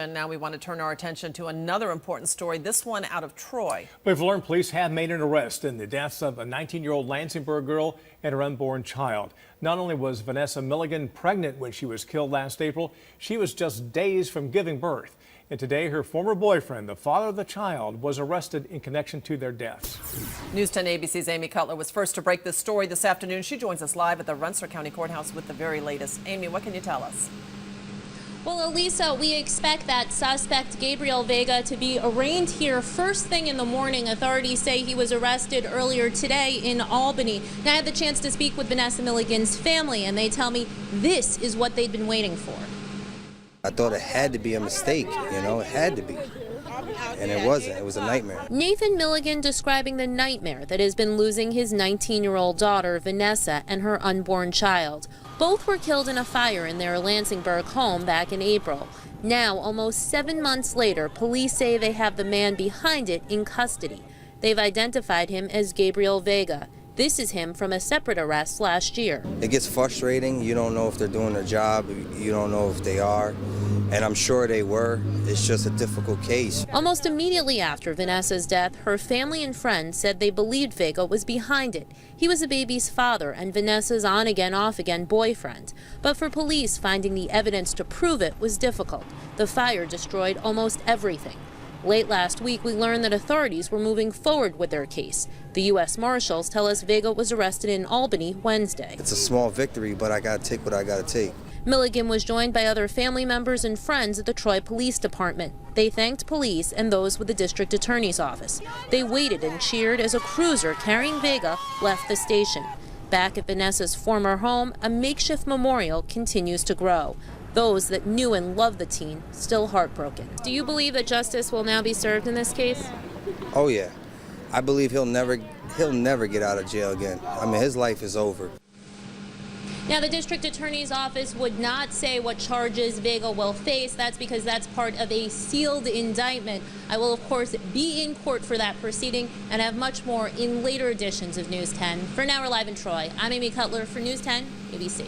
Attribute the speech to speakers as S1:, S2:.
S1: And now we want to turn our attention to another important story, this one out of Troy.
S2: We've learned police have made an arrest in the deaths of a 19-year-old Lansingburg girl and her unborn child. Not only was Vanessa Milligan pregnant when she was killed last April, she was just days from giving birth. And today, her former boyfriend, the father of the child, was arrested in connection to their deaths.
S1: News 10 ABC's Amy Cutler was first to break this story this afternoon. She joins us live at the Rensselaer County Courthouse with the very latest. Amy, what can you tell us?
S3: Well, Elisa, we expect that suspect Gabriel Vega to be arraigned here first thing in the morning. Authorities say he was arrested earlier today in Albany. Now, I had the chance to speak with Vanessa Milligan's family, and they tell me this is what they'd been waiting for.
S4: I thought it had to be a mistake, it had to be. And it wasn't. It was a nightmare.
S3: Nathan Milligan describing the nightmare that has been losing his 19-year-old daughter, Vanessa, and her unborn child. Both were killed in a fire in their Lansingburg home back in April. Now, almost 7 months later, police say they have the man behind it in custody. They've identified him as Gabriel Vega. This is him from a separate arrest last year.
S4: It gets frustrating. You don't know if they're doing their job. You don't know if they are. And I'm sure they were. It's just a difficult case.
S3: Almost immediately after Vanessa's death, her family and friends said they believed Vega was behind it. He was the baby's father and Vanessa's on-again, off-again boyfriend. But for police, finding the evidence to prove it was difficult. The fire destroyed almost everything. Late last week, we learned that authorities were moving forward with their case. The U.S. Marshals tell us Vega was arrested in Albany Wednesday.
S4: It's a small victory, but I got to take what I got to take.
S3: Milligan was joined by other family members and friends at the Troy Police Department. They thanked police and those with the district attorney's office. They waited and cheered as a cruiser carrying Vega left the station. Back at Vanessa's former home, a makeshift memorial continues to grow. Those that knew and loved the teen still heartbroken. Do you believe that justice will now be served in this case?
S4: Oh yeah, I believe he'll never get out of jail again. I mean, his life is over.
S3: Now, the district attorney's office would not say what charges Vega will face. That's because that's part of a sealed indictment. I will, of course, be in court for that proceeding and have much more in later editions of News 10. For now, we're live in Troy. I'm Amy Cutler for News 10 ABC.